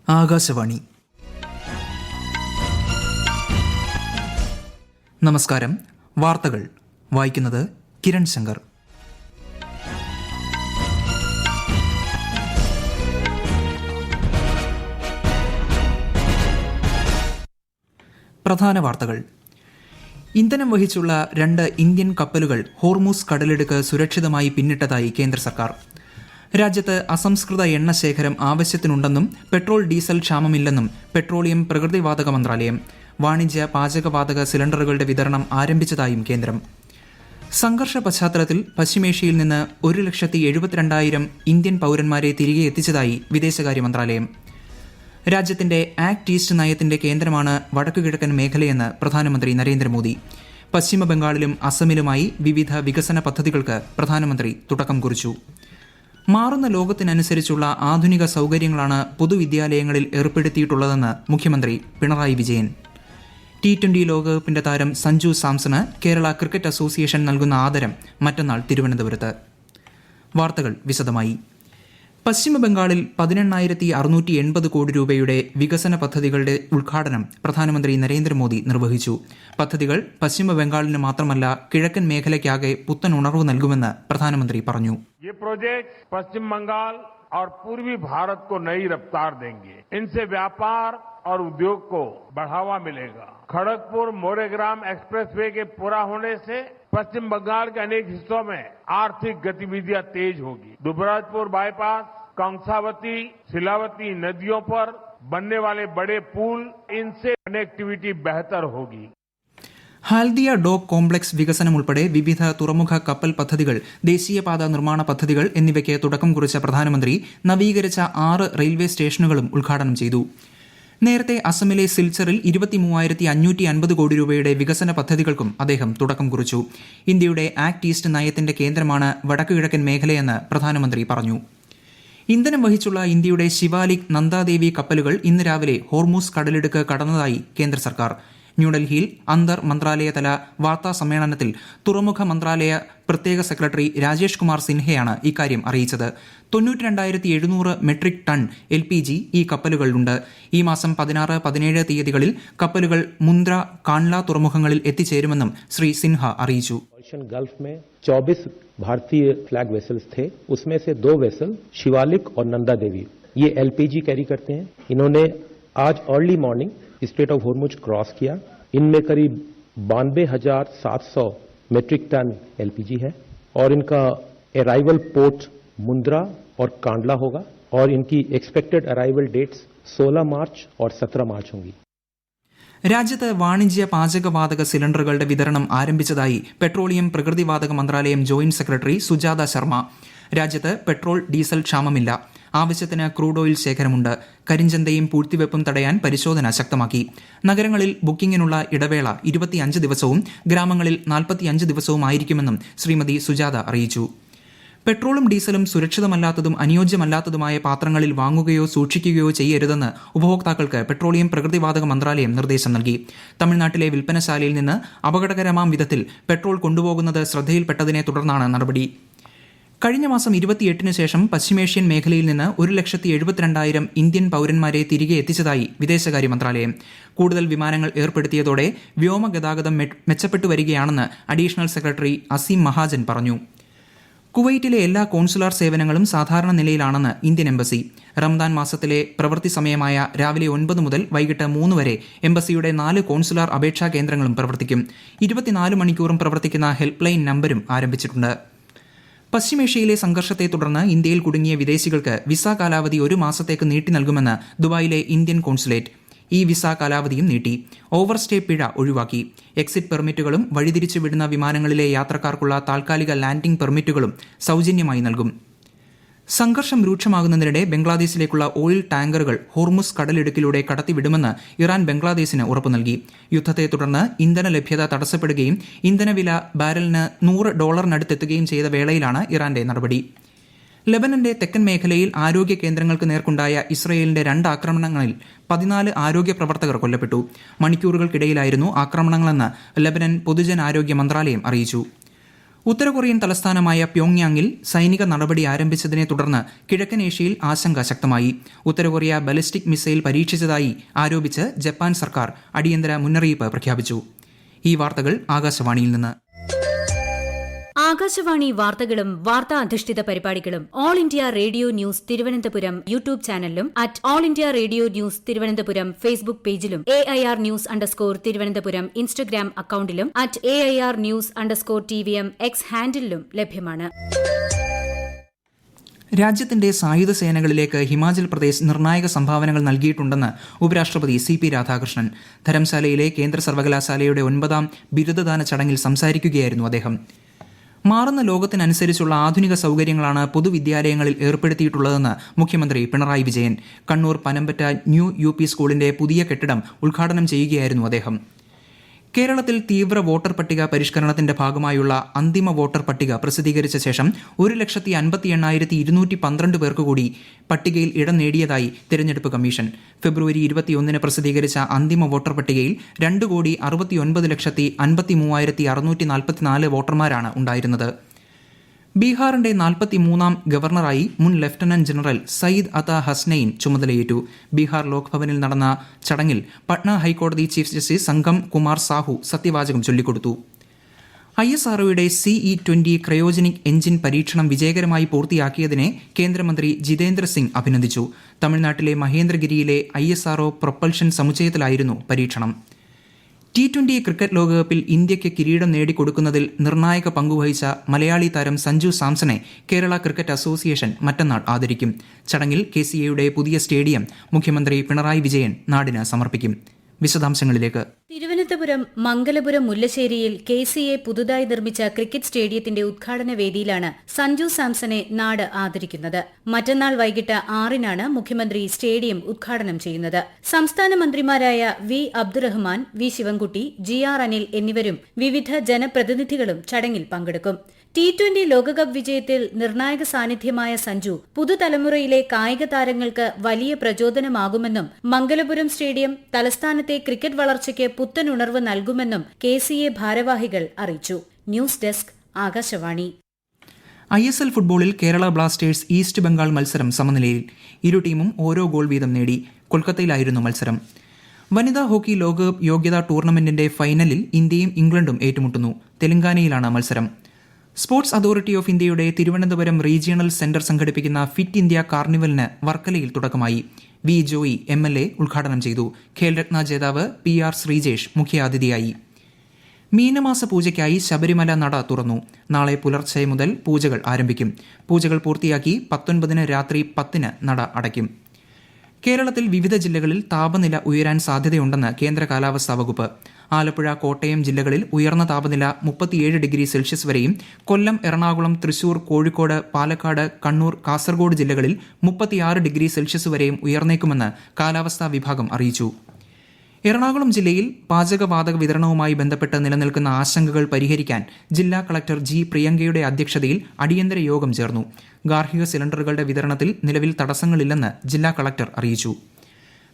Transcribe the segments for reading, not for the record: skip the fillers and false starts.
ആകാശവാണി. നമസ്കാരം. വാർത്തകൾ വായിക്കുന്നത് കിരൺ ശങ്കർ. പ്രധാന വാർത്തകൾ. ഇന്ധനം വഹിച്ചുള്ള 2 ഇന്ത്യൻ കപ്പലുകൾ ഹോർമൂസ് കടലിടുക്ക് സുരക്ഷിതമായി പിന്നിട്ടതായി കേന്ദ്ര സർക്കാർ. രാജ്യത്ത് അസംസ്കൃത എണ്ണ ശേഖരം ആവശ്യത്തിനുണ്ടെന്നും പെട്രോൾ ഡീസൽ ക്ഷാമമില്ലെന്നും പെട്രോളിയം പ്രകൃതിവാതക മന്ത്രാലയം. വാണിജ്യ പാചകവാതക സിലിണ്ടറുകളുടെ വിതരണം ആരംഭിച്ചതായും കേന്ദ്രം. സംഘർഷ പശ്ചാത്തലത്തിൽ പശ്ചിമേഷ്യയിൽ നിന്ന് 1,72,000 ഇന്ത്യൻ പൌരന്മാരെ തിരികെ എത്തിച്ചതായി വിദേശകാര്യ മന്ത്രാലയം. രാജ്യത്തിന്റെ ആക്ട് ഈസ്റ്റ് നയത്തിന്റെ കേന്ദ്രമാണ് വടക്കുകിഴക്കൻ മേഖലയെന്ന് പ്രധാനമന്ത്രി നരേന്ദ്രമോദി. പശ്ചിമ ബംഗാളിലും അസമിലുമായി വിവിധ വികസന പദ്ധതികൾക്ക് പ്രധാനമന്ത്രി തുടക്കം കുറിച്ചു. മാറുന്ന ലോകത്തിനനുസരിച്ചുള്ള ആധുനിക സൌകര്യങ്ങളാണ് പൊതുവിദ്യാലയങ്ങളിൽ ഏർപ്പെടുത്തിയിട്ടുള്ളതെന്ന് മുഖ്യമന്ത്രി പിണറായി വിജയൻ. T20 ലോകകപ്പിന്റെ താരം Sanju Samson Kerala cricket association നൽകുന്ന ആദരം മറ്റന്നാൾ തിരുവനന്തപുരത്ത്. വാർത്തകൾ വിശദമായി. പശ്ചിമ ബംഗാളിൽ 18,680 കോടി രൂപയുടെ വികസന പദ്ധതികളുടെ ഉദ്ഘാടനം പ്രധാനമന്ത്രി നരേന്ദ്രമോദി നിർവഹിച്ചു. പദ്ധതികൾ പശ്ചിമ ബംഗാളിന് മാത്രമല്ല കിഴക്കൻ മേഖലയ്ക്കാകെ പുത്തൻ ഉണർവ് നൽകുമെന്ന് പ്രധാനമന്ത്രി പറഞ്ഞു. ये प्रोजेक्ट पश्चिम बंगाल और पूर्वी भारत को नई रफ्तार देंगे. इनसे व्यापार और उद्योग को बढ़ावा मिलेगा. खड़गपुर मोरेग्राम एक्सप्रेसवे के पूरा होने से पश्चिम बंगाल के अनेक हिस्सों में आर्थिक गतिविधियां तेज होगी. दुबराजपुर बाईपास, कंसावती, शिलावती नदियों पर बनने वाले बड़े पुल, इनसे कनेक्टिविटी बेहतर होगी. ഹാൽദിയ ഡോക്ക് കോംപ്ലക്സ് വികസനം ഉൾപ്പെടെ വിവിധ തുറമുഖ കപ്പൽ പദ്ധതികൾ, ദേശീയപാത നിർമ്മാണ പദ്ധതികൾ എന്നിവയ്ക്ക് തുടക്കം കുറിച്ച പ്രധാനമന്ത്രി നവീകരിച്ച 6 റെയിൽവേ സ്റ്റേഷനുകളും ഉദ്ഘാടനം ചെയ്തു. നേരത്തെ അസമിലെ സിൽച്ചറിൽ 23,550 കോടി രൂപയുടെ വികസന പദ്ധതികൾക്കും അദ്ദേഹം തുടക്കം കുറിച്ചു. ഇന്ത്യയുടെ ആക്ട് ഈസ്റ്റ് നയത്തിന്റെ കേന്ദ്രമാണ് വടക്കുകിഴക്കൻ മേഖലയെന്ന് പ്രധാനമന്ത്രി പറഞ്ഞു. ഇന്ധനം വഹിച്ചുള്ള ഇന്ത്യയുടെ ശിവാലിക്, നന്ദാദേവി കപ്പലുകൾ ഇന്ന് രാവിലെ ഹോർമൂസ് കടലിടുക്ക് കടന്നതായി കേന്ദ്ര സർക്കാർ. ന്യൂഡൽഹിയിൽ അന്തർ മന്ത്രാലയതല വാർത്താ സമ്മേളനത്തിൽ തുറമുഖ മന്ത്രാലയ പ്രത്യേക സെക്രട്ടറി രാജേഷ് കുമാർ സിൻഹയാണ് ഇക്കാര്യം അറിയിച്ചത്. 92,700 മെട്രിക് ടൺ LPG ഈ കപ്പലുകളിലുണ്ട്. ഈ മാസം 16, 17 തീയതികളിൽ കപ്പലുകൾ മുന്ദ്ര, കാൺല തുറമുഖങ്ങളിൽ എത്തിച്ചേരുമെന്നും ശ്രീ സിൻഹ അറിയിച്ചു. गल्फ में 24 भारतीय फ्लैग वेसल्स थे. उसमें से 2 वेसल शिवालिक और नंदा देवी ये LPG कैरी करते हैं. इन्होंने आज early morning straight of Hormuz cross किया. इनमें करीब 92,700 मेट्रिक टन LPG है और इनका अराइवल पोर्ट मुंद्रा और कांडला होगा और इनकी एक्सपेक्टेड अराइवल डेट्स 16 मार्च और 17 मार्च होंगी. രാജ്യത്ത് വാണിജ്യ പാചകവാതക സിലിണ്ടറുകളുടെ വിതരണം ആരംഭിച്ചതായി പെട്രോളിയം പ്രകൃതിവാതക മന്ത്രാലയം ജോയിന്റ് സെക്രട്ടറി സുജാത ശർമ്മ. രാജ്യത്ത് പെട്രോൾ ഡീസൽ ക്ഷാമമില്ല. ആവശ്യത്തിന് ക്രൂഡ് ഓയിൽ ശേഖരമുണ്ട്. കരിഞ്ചന്തയും പൂഴ്ത്തിവെപ്പും തടയാൻ പരിശോധന ശക്തമാക്കി. നഗരങ്ങളിൽ ബുക്കിംഗിനുള്ള ഇടവേള 25 ദിവസവും ഗ്രാമങ്ങളിൽ 45 ദിവസവും ആയിരിക്കുമെന്നും ശ്രീമതി സുജാത അറിയിച്ചു. പെട്രോളും ഡീസലും സുരക്ഷിതമല്ലാത്തതും അനുയോജ്യമല്ലാത്തതുമായ പാത്രങ്ങളിൽ വാങ്ങുകയോ സൂക്ഷിക്കുകയോ ചെയ്യരുതെന്ന് ഉപഭോക്താക്കൾക്ക് പെട്രോളിയം പ്രകൃതിവാതക മന്ത്രാലയം നിർദ്ദേശം നൽകി. തമിഴ്നാട്ടിലെ വിൽപ്പനശാലയിൽ നിന്ന് അപകടകരമാം വിധത്തിൽ പെട്രോൾ കൊണ്ടുപോകുന്നത് ശ്രദ്ധയിൽപ്പെട്ടതിനെ തുടർന്നാണ് നടപടി. കഴിഞ്ഞ മാസം 28-ന് ശേഷം പശ്ചിമേഷ്യൻ മേഖലയിൽ നിന്ന് 1,72,000 ഇന്ത്യൻ പൌരന്മാരെ തിരികെ എത്തിച്ചതായി വിദേശകാര്യ മന്ത്രാലയം. കൂടുതൽ വിമാനങ്ങൾ ഏർപ്പെടുത്തിയതോടെ വ്യോമഗതാഗതം മെച്ചപ്പെട്ടു വരികയാണെന്ന് അഡീഷണൽ സെക്രട്ടറി അസീം മഹാജൻ പറഞ്ഞു. കുവൈറ്റിലെ എല്ലാ കോൺസുലാർ സേവനങ്ങളും സാധാരണ നിലയിലാണെന്ന് ഇന്ത്യൻ എംബസി. റമദാൻ മാസത്തിലെ പ്രവൃത്തി സമയമായ രാവിലെ 9 മുതൽ വൈകിട്ട് 3 വരെ എംബസിയുടെ 4 കോൺസുലാർ അപേക്ഷാ കേന്ദ്രങ്ങളും പ്രവർത്തിക്കും. 24 മണിക്കൂറും പ്രവർത്തിക്കുന്ന ഹെൽപ്പ് ലൈൻ നമ്പരും ആരംഭിച്ചിട്ടുണ്ട്. പശ്ചിമേഷ്യയിലെ സംഘർഷത്തെ തുടർന്ന് ഇന്ത്യയിൽ കുടുങ്ങിയ വിദേശികൾക്ക് വിസ കാലാവധി 1 മാസത്തേക്ക് നീട്ടി നൽകുമെന്ന് ദുബായിലെ ഇന്ത്യൻ കോൺസുലേറ്റ്. ഈ വിസ കാലാവധിയും നീട്ടി. ഓവർസ്റ്റേ പിഴ ഒഴിവാക്കി. എക്സിറ്റ് പെർമിറ്റുകളും വഴിതിരിച്ചു വിടുന്ന വിമാനങ്ങളിലെ യാത്രക്കാർക്കുള്ള താൽക്കാലിക ലാൻഡിംഗ് പെർമിറ്റുകളും സൌജന്യമായി നൽകും. സംഘർഷം രൂക്ഷമാകുന്നതിനിടെ ബംഗ്ലാദേശിലേക്കുള്ള ഓയിൽ ടാങ്കറുകൾ ഹോർമുസ് കടലിടുക്കിലൂടെ കടത്തിവിടുമെന്ന് ഇറാൻ ബംഗ്ലാദേശിന് ഉറപ്പു നൽകി. യുദ്ധത്തെ തുടർന്ന് ഇന്ധന ലഭ്യത തടസ്സപ്പെടുകയും ഇന്ധനവില ബാരലിന് $100 ചെയ്ത വേളയിലാണ് ഇറാന്റെ നടപടി. ലെബനന്റെ തെക്കൻ മേഖലയിൽ ആരോഗ്യ കേന്ദ്രങ്ങൾക്ക് നേർക്കുണ്ടായ ഇസ്രയേലിന്റെ 2 ആക്രമണങ്ങളിൽ 14 ആരോഗ്യ പ്രവർത്തകർ കൊല്ലപ്പെട്ടു. മണിക്കൂറുകൾക്കിടയിലായിരുന്നു ആക്രമണങ്ങളെന്ന് ലെബനൻ പൊതുജനാരോഗ്യ മന്ത്രാലയം അറിയിച്ചു. ഉത്തര കൊറിയൻ തലസ്ഥാനമായ പ്യോങ്യാങ്ങിൽ സൈനിക നടപടി ആരംഭിച്ചതിനെ തുടർന്ന് കിഴക്കൻ ഏഷ്യയിൽ ആശങ്ക ശക്തമായി. ഉത്തര കൊറിയ ബാലിസ്റ്റിക് മിസൈൽ പരീക്ഷിച്ചതായി ആരോപിച്ച് ജപ്പാൻ സർക്കാർ അടിയന്തര മുന്നറിയിപ്പ് പ്രഖ്യാപിച്ചു. ഈ വാർത്തകൾ ആകാശവാണിയിൽ നിന്ന്. ആകാശവാണി വാർത്തകളും വാർത്താ അധിഷ്ഠിത പരിപാടികളും all India radio news Thiruvananthapuram YouTube ചാനലിലും all India radio news Thiruvananthapuram Facebook പേജിലും AIR ന്യൂസ് തിരുവനന്തപുരം ഇൻസ്റ്റഗ്രാം അക്കൌണ്ടിലും AIR ന്യൂസ് TVM X ഹാൻഡിലും ലഭ്യമാണ്. രാജ്യത്തിന്റെ സായുധ സേനകളിലേക്ക് ഹിമാചൽ പ്രദേശ് നിർണായക സംഭാവനകൾ നൽകിയിട്ടുണ്ടെന്ന് ഉപരാഷ്ട്രപതി CP രാധാകൃഷ്ണൻ. ധരംശാലയിലെ കേന്ദ്ര സർവകലാശാലയുടെ 9ാം ബിരുദദാന ചടങ്ങിൽ സംസാരിക്കുകയായിരുന്നു അദ്ദേഹം. മാറുന്ന ലോകത്തിനനുസരിച്ചുള്ള ആധുനിക സൌകര്യങ്ങളാണ് പൊതുവിദ്യാലയങ്ങളിൽ ഏർപ്പെടുത്തിയിട്ടുള്ളതെന്ന് മുഖ്യമന്ത്രി പിണറായി വിജയൻ. കണ്ണൂർ പനമ്പറ്റ ന്യൂ UP സ്കൂളിന്റെ പുതിയ കെട്ടിടം ഉദ്ഘാടനം ചെയ്യുകയായിരുന്നു അദ്ദേഹം. കേരളത്തിൽ തീവ്ര വോട്ടർ പട്ടിക പരിഷ്കരണത്തിന്റെ ഭാഗമായുള്ള അന്തിമ വോട്ടർ പട്ടിക പ്രസിദ്ധീകരിച്ച ശേഷം 1,58,212 പേർക്ക് കൂടി പട്ടികയിൽ ഇടം നേടിയതായി തെരഞ്ഞെടുപ്പ് കമ്മീഷൻ. ഫെബ്രുവരി 21 പ്രസിദ്ധീകരിച്ച അന്തിമ വോട്ടർ പട്ടികയിൽ 2,69,53,644 വോട്ടർമാരാണ് ഉണ്ടായിരുന്നത്. ബീഹാറിന്റെ 43ാം ഗവർണറായി മുൻ ലഫ്റ്റനന്റ് ജനറൽ സയ്യിദ് അത ഹസ്നൈൻ ചുമതലയേറ്റു. ബീഹാർ ലോക്ഭവനിൽ നടന്ന ചടങ്ങിൽ പട്ന ഹൈക്കോടതി ചീഫ് ജസ്റ്റിസ് സംഗം കുമാർ സാഹു സത്യവാചകം ചൊല്ലിക്കൊടുത്തു. ISROയുടെ CE-20 ക്രയോജനിക് എഞ്ചിൻ പരീക്ഷണം വിജയകരമായി പൂർത്തിയാക്കിയതിനെ കേന്ദ്രമന്ത്രി ജിതേന്ദ്ര സിംഗ് അഭിനന്ദിച്ചു. തമിഴ്നാട്ടിലെ മഹേന്ദ്രഗിരിയിലെ ISRO പ്രൊപ്പൽഷൻ സമുച്ചയത്തിലായിരുന്നു പരീക്ഷണം. T20 ക്രിക്കറ്റ് ലോകകപ്പിൽ ഇന്ത്യയ്ക്ക് കിരീടം നേടിക്കൊടുക്കുന്നതിൽ നിർണായക പങ്കുവഹിച്ച മലയാളി താരം സഞ്ജു സാംസണെ കേരള ക്രിക്കറ്റ് അസോസിയേഷൻ മറ്റന്നാൾ ആദരിക്കും. ചടങ്ങിൽ KCAയുടെ പുതിയ സ്റ്റേഡിയം മുഖ്യമന്ത്രി പിണറായി വിജയൻ നാടിന് സമർപ്പിക്കും. വിശദാംശങ്ങളിലേക്ക്. തിരുവനന്തപുരം മംഗലപുരം മുല്ലശ്ശേരിയിൽ KCA പുതുതായി നിർമ്മിച്ച ക്രിക്കറ്റ് സ്റ്റേഡിയത്തിന്റെ ഉദ്ഘാടന വേദിയിലാണ് സഞ്ജു സാംസനെ നാട് ആദരിക്കുന്നത്. മറ്റന്നാൾ വൈകിട്ട് 6-നാണ് മുഖ്യമന്ത്രി സ്റ്റേഡിയം ഉദ്ഘാടനം ചെയ്യുന്നത്. സംസ്ഥാന മന്ത്രിമാരായ V. Abdurahman, V. Sivankutty, GR Anil എന്നിവരും വിവിധ ജനപ്രതിനിധികളും ചടങ്ങിൽ പങ്കെടുക്കും. T20 ലോകകപ്പ് വിജയത്തിൽ നിർണായക സാന്നിധ്യമായ സഞ്ജു പുതുതലമുറയിലെ കായിക താരങ്ങൾക്ക് വലിയ പ്രചോദനമാകുമെന്നും മംഗലപുരം സ്റ്റേഡിയം തലസ്ഥാനത്തെ ക്രിക്കറ്റ് വളർച്ചയ്ക്ക് പുത്തനുണർവ് നൽകുമെന്നും KCA ഭാരവാഹികൾ അറിയിച്ചു. News desk Akashvani. ISL ഫുട്ബോളിൽ കേരള ബ്ലാസ്റ്റേഴ്സ് ഈസ്റ്റ് ബംഗാൾ മത്സരം സമനിലയിൽ. ഇരു ടീമും ഓരോ ഗോൾ വീതം നേടി. കൊൽക്കത്തയിലായിരുന്നു മത്സരം. വനിതാ ഹോക്കി ലോകകപ്പ് യോഗ്യതാ ടൂർണമെന്റിന്റെ ഫൈനലിൽ ഇന്ത്യയും ഇംഗ്ലണ്ടും ഏറ്റുമുട്ടുന്നു. തെലങ്കാനയിലാണ് മത്സരം. സ്പോർട്സ് അതോറിറ്റി ഓഫ് ഇന്ത്യയുടെ തിരുവനന്തപുരം റീജിയണൽ സെന്റർ സംഘടിപ്പിക്കുന്ന ഫിറ്റ് ഇന്ത്യ കാർണിവലിന് വർക്കലയിൽ തുടക്കമായി. V. ജോയി MLA ഉദ്ഘാടനം ചെയ്തു. ഖേൽരത്ന ജേതാവ് PR ശ്രീജേഷ് മുഖ്യാതിഥിയായി. മീനമാസ പൂജയ്ക്കായി ശബരിമല നട തുറന്നു. നാളെ പുലർച്ചെ മുതൽ പൂജകൾ ആരംഭിക്കും. പൂജകൾ പൂർത്തിയാക്കി 19-ന് രാത്രി 10-ന് നട അടയ്ക്കും. കേരളത്തിൽ വിവിധ ജില്ലകളിൽ താപനില ഉയരാൻ സാധ്യതയുണ്ടെന്ന് കേന്ദ്ര കാലാവസ്ഥാ വകുപ്പ്. ആലപ്പുഴ, കോട്ടയം ജില്ലകളിൽ ഉയർന്ന താപനില 37 ഡിഗ്രി സെൽഷ്യസ് വരെയും കൊല്ലം, എറണാകുളം, തൃശൂർ, കോഴിക്കോട്, പാലക്കാട്, കണ്ണൂർ, കാസർഗോഡ് ജില്ലകളിൽ 36 ഡിഗ്രി സെൽഷ്യസ് വരെയും ഉയർന്നേക്കുമെന്ന് കാലാവസ്ഥാ വിഭാഗം അറിയിച്ചു. എറണാകുളം ജില്ലയിൽ പാചകവാതക വിതരണവുമായി ബന്ധപ്പെട്ട് നിലനിൽക്കുന്ന ആശങ്കകൾ പരിഹരിക്കാൻ ജില്ലാ കളക്ടർ G. പ്രിയങ്കയുടെ അധ്യക്ഷതയിൽ അടിയന്തര യോഗം ചേർന്നു. ഗാർഹിക സിലിണ്ടറുകളുടെ വിതരണത്തിൽ നിലവിൽ തടസ്സങ്ങളില്ലെന്ന് ജില്ലാ കളക്ടർ അറിയിച്ചു.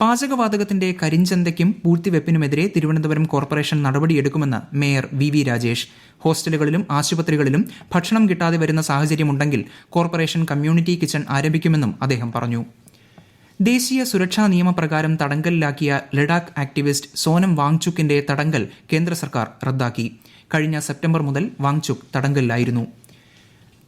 പാചകവാതകത്തിന്റെ കരിഞ്ചന്തയ്ക്കും പൂഴ്ത്തിവെപ്പിനുമെതിരെ തിരുവനന്തപുരം കോർപ്പറേഷൻ നടപടിയെടുക്കുമെന്ന് മേയർ VV രാജേഷ്. ഹോസ്റ്റലുകളിലും ആശുപത്രികളിലും ഭക്ഷണം കിട്ടാതെ വരുന്ന സാഹചര്യമുണ്ടെങ്കിൽ കോർപ്പറേഷൻ കമ്മ്യൂണിറ്റി കിച്ചൺ ആരംഭിക്കുമെന്നും അദ്ദേഹം പറഞ്ഞു. ദേശീയ സുരക്ഷാ നിയമപ്രകാരം തടങ്കലിലാക്കിയ ലഡാക്ക് ആക്ടിവിസ്റ്റ് സോനം വാങ്ചുക്കിന്റെ തടങ്കൽ കേന്ദ്ര സർക്കാർ റദ്ദാക്കി. കഴിഞ്ഞ സെപ്റ്റംബർ മുതൽ വാങ്ചുക് തടങ്കലിലായിരുന്നു.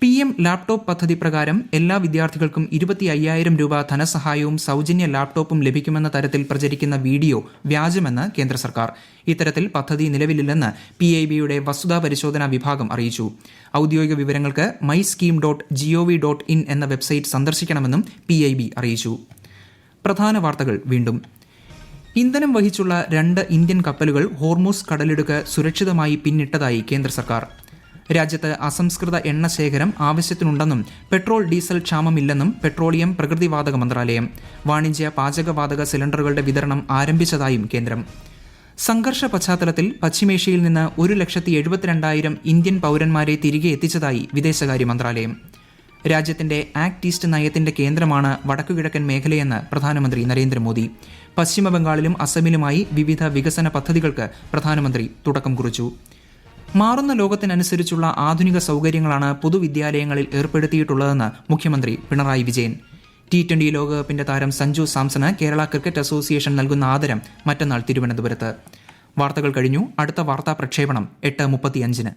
PM ലാപ്ടോപ്പ് പദ്ധതി പ്രകാരം എല്ലാ വിദ്യാർത്ഥികൾക്കും 25,000 രൂപ ധനസഹായവും സൌജന്യ ലാപ്ടോപ്പും ലഭിക്കുമെന്ന തരത്തിൽ പ്രചരിക്കുന്ന വീഡിയോ വ്യാജമെന്ന് കേന്ദ്ര സർക്കാർ. ഇത്തരത്തിൽ പദ്ധതി നിലവിലില്ലെന്ന് PIBയുടെ വസ്തുതാ പരിശോധനാ വിഭാഗം അറിയിച്ചു. ഔദ്യോഗിക വിവരങ്ങൾക്ക് myscheme.gov.in എന്ന വെബ്സൈറ്റ് സന്ദർശിക്കണമെന്നും PIB അറിയിച്ചു. പ്രധാന വാർത്തകൾ വീണ്ടും. ഇന്ധനം വഹിച്ചുള്ള 2 ഇന്ത്യൻ കപ്പലുകൾ ഹോർമൂസ് കടലിടുക്ക് സുരക്ഷിതമായി പിന്നിട്ടതായി കേന്ദ്ര സർക്കാർ. രാജ്യത്ത് അസംസ്കൃത എണ്ണ ശേഖരം ആവശ്യത്തിനുണ്ടെന്നും പെട്രോൾ ഡീസൽ ക്ഷാമമില്ലെന്നും പെട്രോളിയം പ്രകൃതിവാതക മന്ത്രാലയം. വാണിജ്യ പാചകവാതക സിലിണ്ടറുകളുടെ വിതരണം ആരംഭിച്ചതായും കേന്ദ്രം. സംഘർഷ പശ്ചാത്തലത്തിൽ പശ്ചിമേഷ്യയിൽ നിന്ന് 1,72,000 ഇന്ത്യൻ പൌരന്മാരെ തിരികെ എത്തിച്ചതായി വിദേശകാര്യ മന്ത്രാലയം. രാജ്യത്തിന്റെ ആക്ട് ഈസ്റ്റ് നയത്തിന്റെ കേന്ദ്രമാണ് വടക്കുകിഴക്കൻ മേഖലയെന്ന് പ്രധാനമന്ത്രി നരേന്ദ്രമോദി. പശ്ചിമബംഗാളിലും അസമിലുമായി വിവിധ വികസന പദ്ധതികൾക്ക് പ്രധാനമന്ത്രി തുടക്കം കുറിച്ചു. മാറുന്ന ലോകത്തിനനുസരിച്ചുള്ള ആധുനിക സൗകര്യങ്ങളാണ് പൊതുവിദ്യാലയങ്ങളിൽ ഏർപ്പെടുത്തിയിട്ടുള്ളതെന്ന് മുഖ്യമന്ത്രി പിണറായി വിജയൻ. T20 ലോകകപ്പിന്റെ താരം Sanju Samson Kerala cricket association നൽകുന്ന ആദരം മറ്റന്നാൾ തിരുവനന്തപുരത്ത്. വാർത്തകൾ കഴിഞ്ഞു. അടുത്ത വാർത്താ പ്രക്ഷേപണം 8:35.